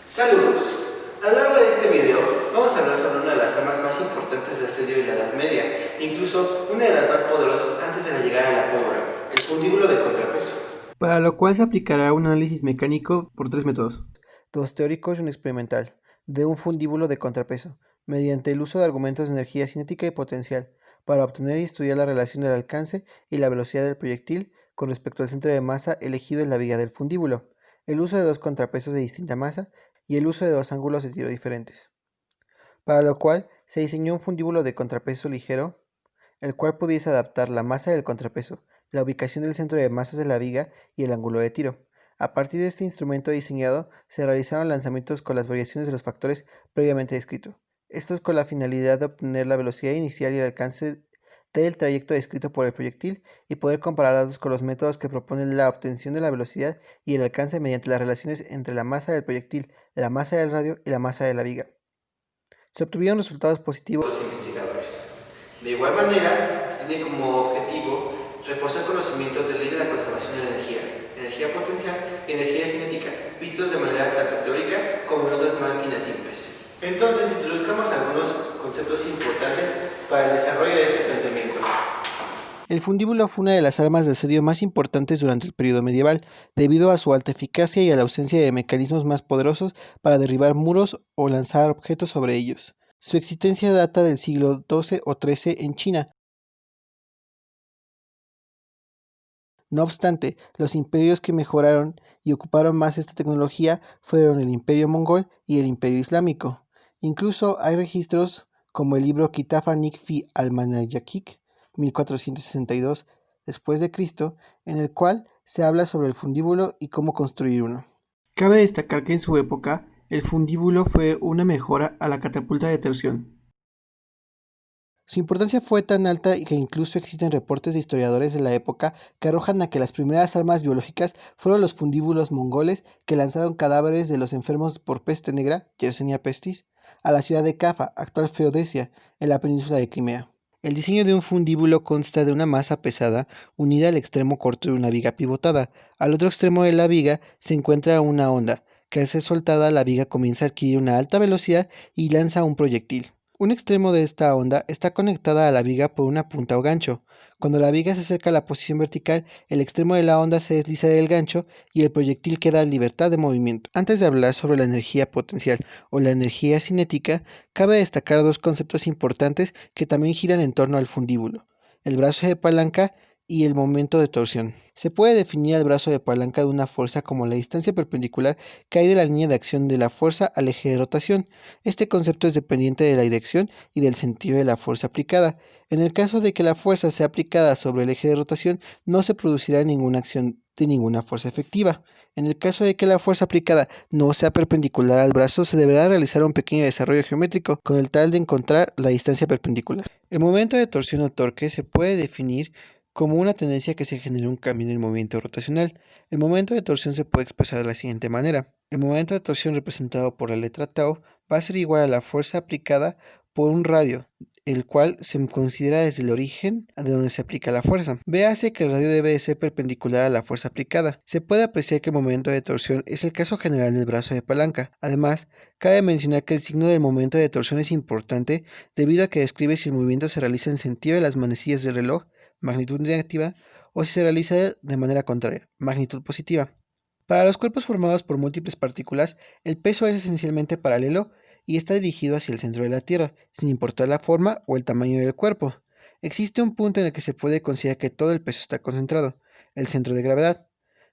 Saludos. A lo largo de este video vamos a hablar sobre una de las armas más importantes del asedio de la Edad Media, incluso una de las más poderosas antes de la llegada de la pólvora, el fundíbulo de contrapeso. Para lo cual se aplicará un análisis mecánico por tres métodos. Dos teóricos y un experimental, de un fundíbulo de contrapeso, mediante el uso de argumentos de energía cinética y potencial, para obtener y estudiar la relación del alcance y la velocidad del proyectil con respecto al centro de masa elegido en la viga del fundíbulo, el uso de dos contrapesos de distinta masa y el uso de dos ángulos de tiro diferentes. Para lo cual se diseñó un fundíbulo de contrapeso ligero, el cual pudiese adaptar la masa del contrapeso, la ubicación del centro de masas de la viga y el ángulo de tiro. A partir de este instrumento diseñado, se realizaron lanzamientos con las variaciones de los factores previamente descritos. Estos con la finalidad de obtener la velocidad inicial y el alcance del trayecto descrito por el proyectil y poder comparar datos con los métodos que proponen la obtención de la velocidad y el alcance mediante las relaciones entre la masa del proyectil, la masa del radio y la masa de la viga. Se obtuvieron resultados positivos. Los investigadores. De igual manera, se tiene como objetivo reforzar conocimientos de ley de la conservación de energía potencial y energía cinética, vistos de manera tanto teórica como en otras máquinas simples. Entonces, introduzcamos algunos conceptos importantes para el desarrollo de este planteamiento. El fundíbulo fue una de las armas de asedio más importantes durante el periodo medieval, debido a su alta eficacia y a la ausencia de mecanismos más poderosos para derribar muros o lanzar objetos sobre ellos. Su existencia data del siglo XII o XIII en China. No obstante, los imperios que mejoraron y ocuparon más esta tecnología fueron el Imperio Mongol y el Imperio Islámico. Incluso hay registros como el libro Kitaf-Nik fi al-Manayakik, 1462 después de Cristo, en el cual se habla sobre el fundíbulo y cómo construir uno. Cabe destacar que en su época, el fundíbulo fue una mejora a la catapulta de torsión. Su importancia fue tan alta que incluso existen reportes de historiadores de la época que arrojan a que las primeras armas biológicas fueron los fundíbulos mongoles que lanzaron cadáveres de los enfermos por peste negra, Yersinia pestis, a la ciudad de Cafa, actual Feodesia, en la península de Crimea. El diseño de un fundíbulo consta de una masa pesada unida al extremo corto de una viga pivotada. Al otro extremo de la viga se encuentra una onda, que al ser soltada la viga comienza a adquirir una alta velocidad y lanza un proyectil. Un extremo de esta onda está conectada a la viga por una punta o gancho. Cuando la viga se acerca a la posición vertical, el extremo de la onda se desliza del gancho y el proyectil queda en libertad de movimiento. Antes de hablar sobre la energía potencial o la energía cinética, cabe destacar dos conceptos importantes que también giran en torno al fundíbulo: el brazo de palanca y el momento de torsión. Se puede definir el brazo de palanca de una fuerza como la distancia perpendicular que hay de la línea de acción de la fuerza al eje de rotación. Este concepto es dependiente de la dirección y del sentido de la fuerza aplicada. En el caso de que la fuerza sea aplicada sobre el eje de rotación, no se producirá ninguna acción de ninguna fuerza efectiva. En el caso de que la fuerza aplicada no sea perpendicular al brazo, se deberá realizar un pequeño desarrollo geométrico con el tal de encontrar la distancia perpendicular. El momento de torsión o torque se puede definir como una tendencia que se genere un cambio en el movimiento rotacional. El momento de torsión se puede expresar de la siguiente manera: el momento de torsión representado por la letra tau va a ser igual a la fuerza aplicada por un radio, el cual se considera desde el origen de donde se aplica la fuerza. Véase que el radio debe de ser perpendicular a la fuerza aplicada. Se puede apreciar que el momento de torsión es el caso general del brazo de palanca. Además, cabe mencionar que el signo del momento de torsión es importante debido a que describe si el movimiento se realiza en sentido de las manecillas del reloj, magnitud negativa, o si se realiza de manera contraria, magnitud positiva. Para los cuerpos formados por múltiples partículas, el peso es esencialmente paralelo y está dirigido hacia el centro de la Tierra, sin importar la forma o el tamaño del cuerpo. Existe un punto en el que se puede considerar que todo el peso está concentrado, el centro de gravedad.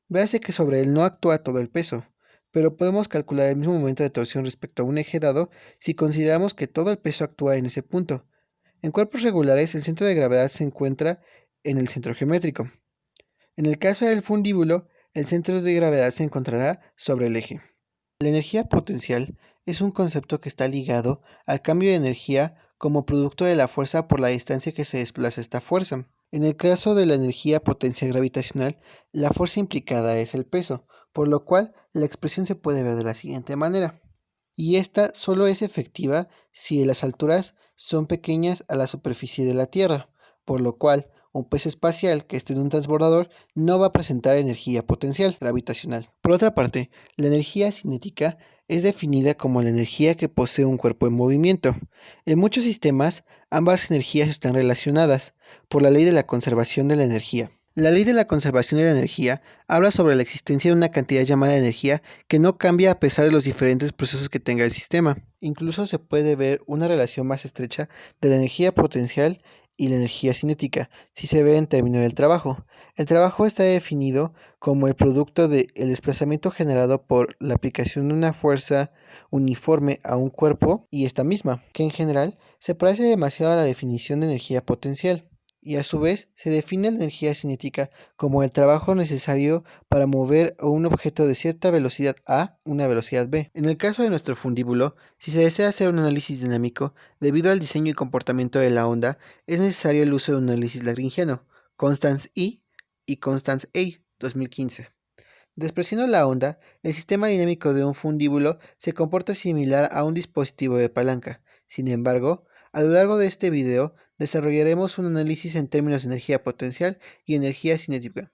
Véase que sobre él no actúa todo el peso, pero podemos calcular el mismo momento de torsión respecto a un eje dado si consideramos que todo el peso actúa en ese punto. En cuerpos regulares, el centro de gravedad se encuentra en el centro geométrico. En el caso del fundíbulo, el centro de gravedad se encontrará sobre el eje. La energía potencial es un concepto que está ligado al cambio de energía como producto de la fuerza por la distancia que se desplaza esta fuerza. En el caso de la energía potencial gravitacional, la fuerza implicada es el peso, por lo cual la expresión se puede ver de la siguiente manera. Y esta solo es efectiva si las alturas son pequeñas a la superficie de la Tierra, por lo cual Un pez espacial que esté en un transbordador no va a presentar energía potencial gravitacional. Por otra parte, la energía cinética es definida como la energía que posee un cuerpo en movimiento. En muchos sistemas, ambas energías están relacionadas por la ley de la conservación de la energía. La ley de la conservación de la energía habla sobre la existencia de una cantidad llamada energía que no cambia a pesar de los diferentes procesos que tenga el sistema. Incluso se puede ver una relación más estrecha de la energía potencial y la energía cinética, si se ve en términos del trabajo. El trabajo está definido como el producto del desplazamiento generado por la aplicación de una fuerza uniforme a un cuerpo y esta misma, que en general se parece demasiado a la definición de energía potencial. Y a su vez se define la energía cinética como el trabajo necesario para mover un objeto de cierta velocidad A a una velocidad B. En el caso de nuestro fundíbulo, si se desea hacer un análisis dinámico, debido al diseño y comportamiento de la onda, es necesario el uso de un análisis lagrangiano, Constance E y Constance A, 2015. Despreciando la onda, el sistema dinámico de un fundíbulo se comporta similar a un dispositivo de palanca. Sin embargo, a lo largo de este video desarrollaremos un análisis en términos de energía potencial y energía cinética,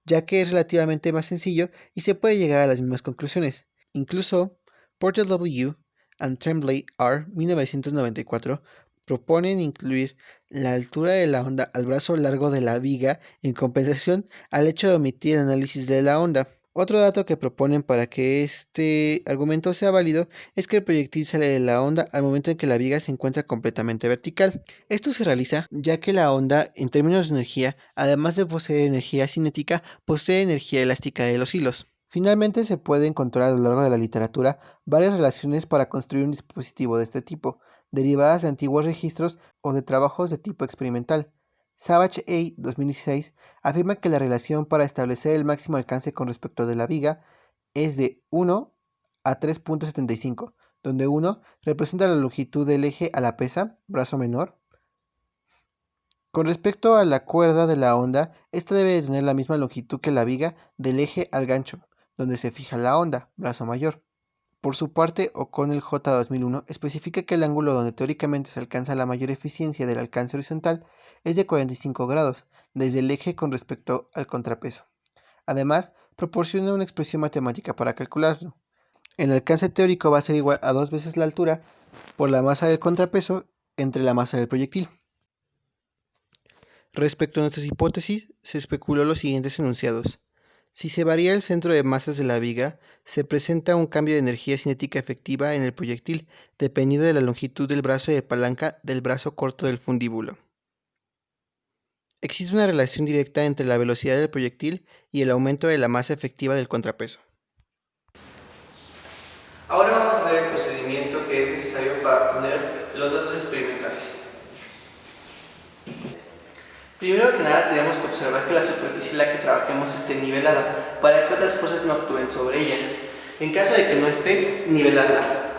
ya que es relativamente más sencillo y se puede llegar a las mismas conclusiones. Incluso, Porter W. and Tremblay R. 1994 proponen incluir la altura de la onda al brazo largo de la viga en compensación al hecho de omitir el análisis de la onda. Otro dato que proponen para que este argumento sea válido es que el proyectil sale de la onda al momento en que la viga se encuentra completamente vertical. Esto se realiza ya que la onda, en términos de energía, además de poseer energía cinética, posee energía elástica de los hilos. Finalmente, se puede encontrar a lo largo de la literatura varias relaciones para construir un dispositivo de este tipo, derivadas de antiguos registros o de trabajos de tipo experimental. Savage A. 2016 afirma que la relación para establecer el máximo alcance con respecto de la viga es de 1 a 3.75, donde 1 representa la longitud del eje a la pesa, brazo menor. Con respecto a la cuerda de la onda, esta debe tener la misma longitud que la viga del eje al gancho, donde se fija la onda, brazo mayor. Por su parte, O'Connell J. 2001 especifica que el ángulo donde teóricamente se alcanza la mayor eficiencia del alcance horizontal es de 45 grados, desde el eje con respecto al contrapeso. Además, proporciona una expresión matemática para calcularlo. El alcance teórico va a ser igual a 2 veces la altura por la masa del contrapeso entre la masa del proyectil. Respecto a nuestras hipótesis, se especuló los siguientes enunciados. Si se varía el centro de masas de la viga, se presenta un cambio de energía cinética efectiva en el proyectil, dependiendo de la longitud del brazo de palanca del brazo corto del fundíbulo. Existe una relación directa entre la velocidad del proyectil y el aumento de la masa efectiva del contrapeso. Ahora vamos a ver el procedimiento que es necesario para obtener los datos experimentales. Primero que nada tenemos que observar que la superficie en la que trabajemos esté nivelada para que otras fuerzas no actúen sobre ella. En caso de que no esté nivelada,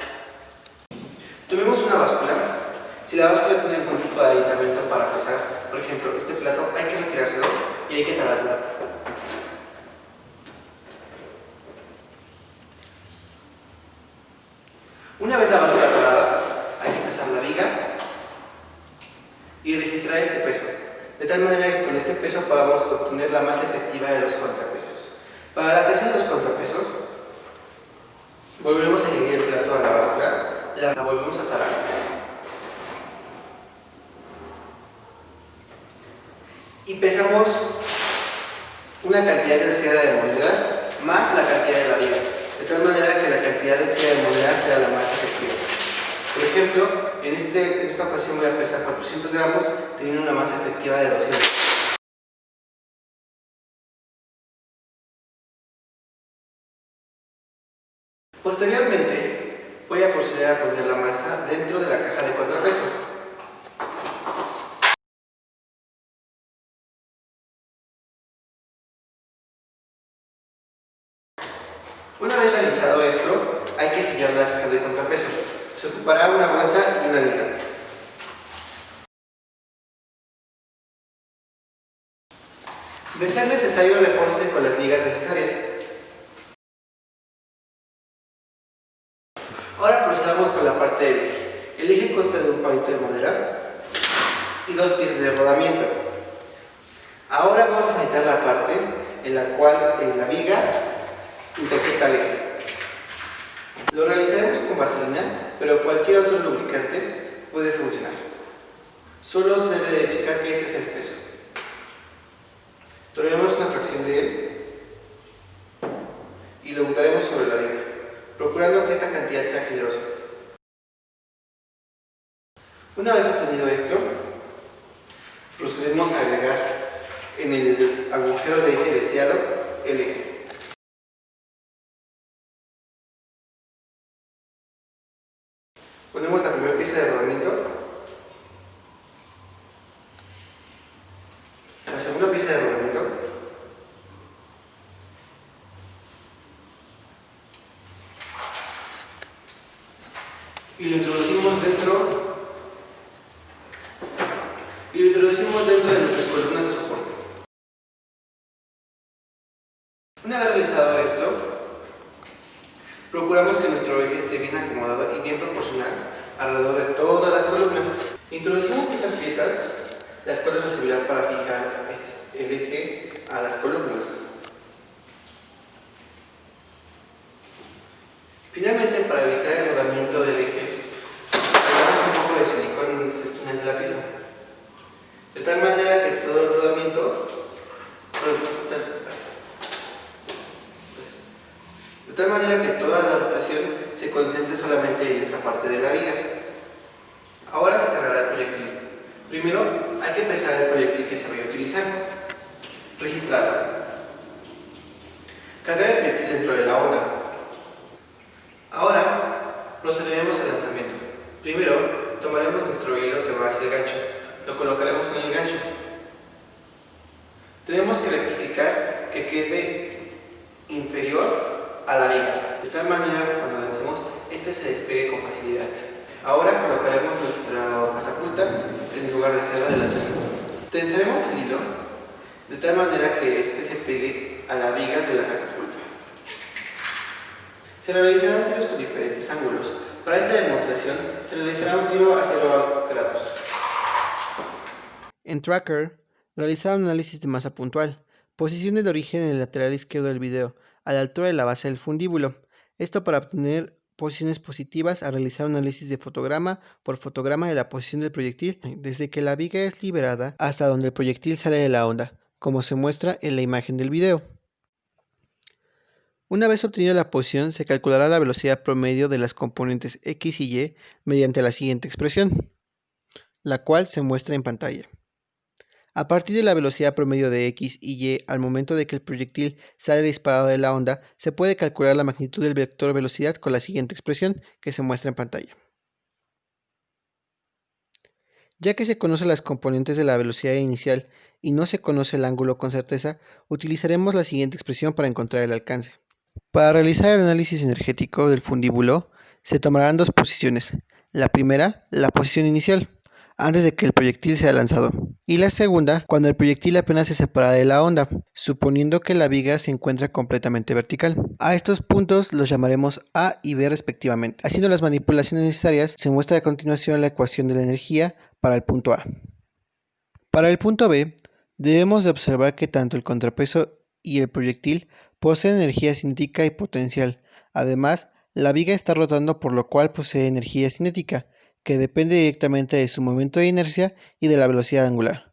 tomemos una báscula. Si la báscula tiene algún tipo de aditamento para pesar, por ejemplo, este plato, hay que retirárselo y hay que talarlo. Una vez la báscula talada, hay que pesar la viga y registrar este peso, de tal manera que con este peso podamos obtener la masa efectiva de los contrapesos. Para la presión de los contrapesos, volveremos a añadir el plato a la báscula, la volvemos a talar y pesamos una cantidad deseada de monedas más la cantidad de la viga, de tal manera que la cantidad deseada de monedas sea la más efectiva. Por ejemplo, en esta ocasión voy a pesar 400 gramos teniendo una masa efectiva de 200. Posteriormente, voy a proceder a poner la masa dentro de la caja de contrapeso. Una vez realizado esto, hay que sellar la caja de contrapeso. Se ocupará una bolsa y una liga. De ser necesario, refórcese con las ligas necesarias. Ahora procedamos con la parte del eje. El eje consta de un palito de madera y 2 piezas de rodamiento. Ahora vamos a necesitar la parte en la cual la viga intersecta el eje. Lo realizaremos con vaselina, pero cualquier otro lubricante puede funcionar. Solo se debe de checar que este sea espeso. Tomaremos una fracción de él y lo untaremos sobre la viga, procurando que esta cantidad sea generosa. Una vez obtenido esto, procedemos a agregar en el agujero de eje deseado el eje. Ponemos la primera pieza de rodamiento, la segunda pieza de rodamiento, y lo introducimos dentro de nuestras columnas de soporte. Una vez realizado esto, procuramos que nuestro eje esté bien acomodado y bien proporcional alrededor de todas las columnas. Introducimos estas piezas, las cuales nos servirán para fijar el eje a las columnas. Finalmente, para evitar el rodamiento del eje, ponemos un poco de silicón en las esquinas de la pieza, de tal manera que todo el rodamiento toda la rotación se concentre solamente en esta parte de la viga. Ahora se cargará el proyectil. Primero hay que pesar el proyectil que se vaya a utilizar, registrarlo, cargar el proyectil dentro de la onda. Ahora procederemos al lanzamiento. Primero tomaremos nuestro hilo que va hacia el gancho, lo colocaremos en el gancho. Tenemos que rectificar que quede inferior a la viga, de tal manera que cuando lancemos este se despegue con facilidad. Ahora colocaremos nuestra catapulta en el lugar deseado del lanzamiento. Tensaremos el hilo de tal manera que este se pegue a la viga de la catapulta. Se realizarán tiros con diferentes ángulos. Para esta demostración se realizará un tiro a 0 grados. En Tracker, realizaba un análisis de masa puntual, posición de origen en el lateral izquierdo del video, a la altura de la base del fundíbulo. Esto para obtener posiciones positivas al realizar un análisis de fotograma por fotograma de la posición del proyectil desde que la viga es liberada hasta donde el proyectil sale de la onda, como se muestra en la imagen del video. Una vez obtenida la posición, se calculará la velocidad promedio de las componentes X y Y mediante la siguiente expresión, la cual se muestra en pantalla. A partir de la velocidad promedio de X y Y al momento de que el proyectil sale disparado de la onda, se puede calcular la magnitud del vector velocidad con la siguiente expresión que se muestra en pantalla. Ya que se conocen las componentes de la velocidad inicial y no se conoce el ángulo con certeza, utilizaremos la siguiente expresión para encontrar el alcance. Para realizar el análisis energético del fundíbulo, se tomarán dos posiciones. La primera, la posición inicial, antes de que el proyectil sea lanzado, y la segunda, cuando el proyectil apenas se separa de la onda, suponiendo que la viga se encuentra completamente vertical. A estos puntos los llamaremos A y B respectivamente. Haciendo las manipulaciones necesarias, se muestra a continuación la ecuación de la energía para el punto A. Para el punto B, debemos de observar que tanto el contrapeso y el proyectil poseen energía cinética y potencial. Además, la viga está rotando, por lo cual posee energía cinética, que depende directamente de su momento de inercia y de la velocidad angular,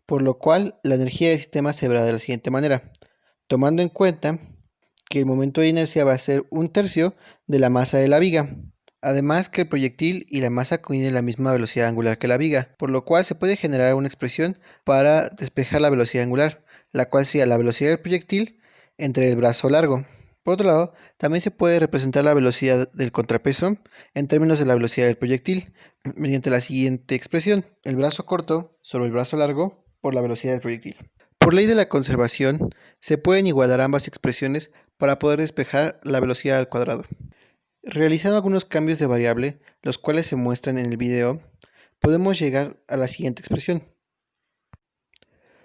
por lo cual la energía del sistema se verá de la siguiente manera, tomando en cuenta que el momento de inercia va a ser 1/3 de la masa de la viga. Además que el proyectil y la masa tienen la misma velocidad angular que la viga, por lo cual se puede generar una expresión para despejar la velocidad angular, la cual sería la velocidad del proyectil entre el brazo largo. Por otro lado, también se puede representar la velocidad del contrapeso en términos de la velocidad del proyectil, mediante la siguiente expresión, el brazo corto sobre el brazo largo por la velocidad del proyectil. Por ley de la conservación, se pueden igualar ambas expresiones para poder despejar la velocidad al cuadrado. Realizando algunos cambios de variable, los cuales se muestran en el video, podemos llegar a la siguiente expresión.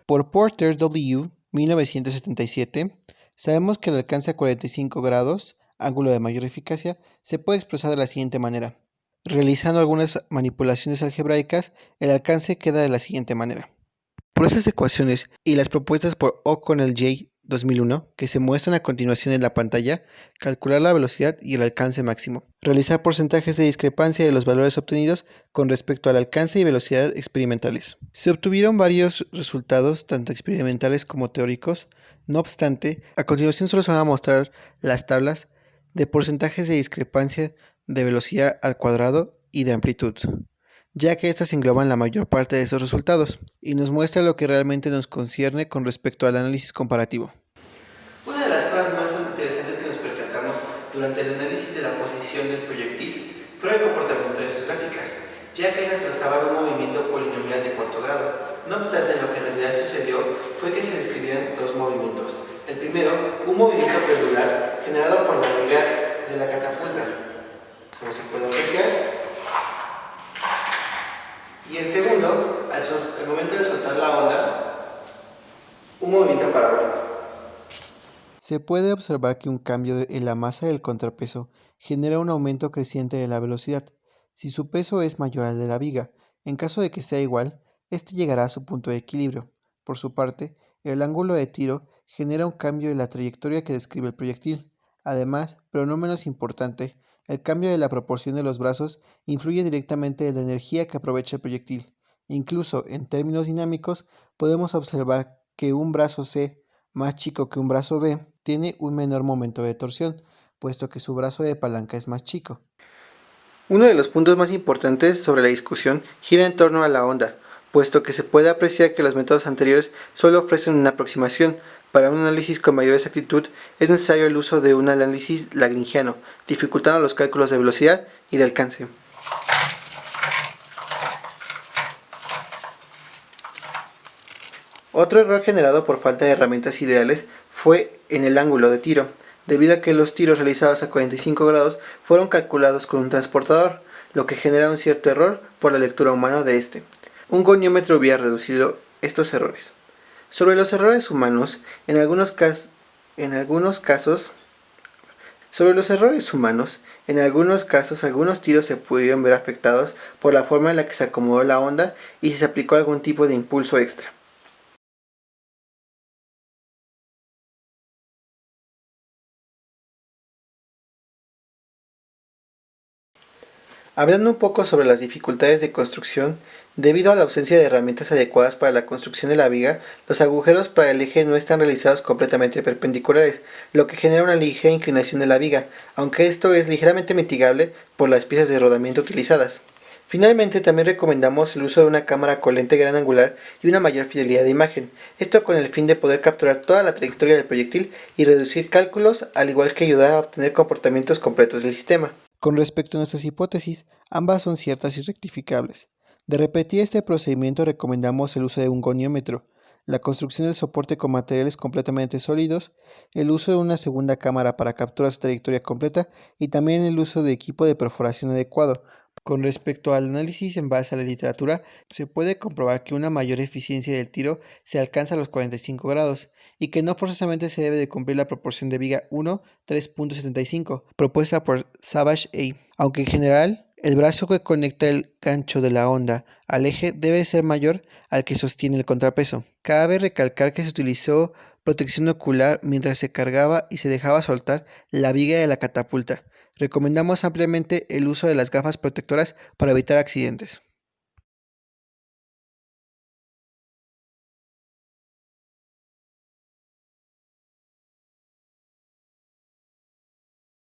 Por Porter W. 1977, sabemos que el alcance a 45 grados, ángulo de mayor eficacia, se puede expresar de la siguiente manera. Realizando algunas manipulaciones algebraicas, el alcance queda de la siguiente manera. Por esas ecuaciones y las propuestas por O'Connell J. 2001, que se muestran a continuación en la pantalla, calcular la velocidad y el alcance máximo. Realizar porcentajes de discrepancia de los valores obtenidos con respecto al alcance y velocidad experimentales. Se obtuvieron varios resultados, tanto experimentales como teóricos. No obstante, a continuación solo se van a mostrar las tablas de porcentajes de discrepancia de velocidad al cuadrado y de amplitud, ya que estas engloban la mayor parte de esos resultados, y nos muestra lo que realmente nos concierne con respecto al análisis comparativo. Una de las cosas más interesantes que nos percatamos durante el análisis de la posición del proyectil fue el comportamiento de sus gráficas, ya que ellas trazaban un movimiento polinomial de cuarto grado. No obstante, lo que en realidad sucedió fue que se describieron dos movimientos. El primero, un movimiento pendular generado por la viga de la catapulta, como se puede apreciar. Y el segundo, al momento de soltar la onda, un movimiento parabólico. Se puede observar que un cambio en la masa del contrapeso genera un aumento creciente de la velocidad, si su peso es mayor al de la viga. En caso de que sea igual, este llegará a su punto de equilibrio. Por su parte, el ángulo de tiro genera un cambio en la trayectoria que describe el proyectil. Además, pero no menos importante, el cambio de la proporción de los brazos influye directamente en la energía que aprovecha el proyectil. Incluso en términos dinámicos, podemos observar que un brazo C más chico que un brazo B tiene un menor momento de torsión, puesto que su brazo de palanca es más chico. Uno de los puntos más importantes sobre la discusión gira en torno a la onda, puesto que se puede apreciar que los métodos anteriores solo ofrecen una aproximación. Para un análisis con mayor exactitud es necesario el uso de un análisis lagrangiano, dificultando los cálculos de velocidad y de alcance. Otro error generado por falta de herramientas ideales fue en el ángulo de tiro, debido a que los tiros realizados a 45 grados fueron calculados con un transportador, lo que genera un cierto error por la lectura humana de este. Un goniómetro hubiera reducido estos errores. Sobre los errores humanos, en algunos casos, algunos tiros se pudieron ver afectados por la forma en la que se acomodó la onda y si se aplicó algún tipo de impulso extra. Hablando un poco sobre las dificultades de construcción, debido a la ausencia de herramientas adecuadas para la construcción de la viga, los agujeros para el eje no están realizados completamente perpendiculares, lo que genera una ligera inclinación de la viga, aunque esto es ligeramente mitigable por las piezas de rodamiento utilizadas. Finalmente, también recomendamos el uso de una cámara con lente gran angular y una mayor fidelidad de imagen, esto con el fin de poder capturar toda la trayectoria del proyectil y reducir cálculos, al igual que ayudar a obtener comportamientos completos del sistema. Con respecto a nuestras hipótesis, ambas son ciertas y rectificables. De repetir este procedimiento recomendamos el uso de un goniómetro, la construcción del soporte con materiales completamente sólidos, el uso de una segunda cámara para capturas de trayectoria completa y también el uso de equipo de perforación adecuado. Con respecto al análisis en base a la literatura, se puede comprobar que una mayor eficiencia del tiro se alcanza a los 45 grados y que no forzosamente se debe de cumplir la proporción de viga 1:3.75 propuesta por Savage A. Aunque en general, el brazo que conecta el gancho de la onda al eje debe ser mayor al que sostiene el contrapeso. Cabe recalcar que se utilizó protección ocular mientras se cargaba y se dejaba soltar la viga de la catapulta. Recomendamos ampliamente el uso de las gafas protectoras para evitar accidentes.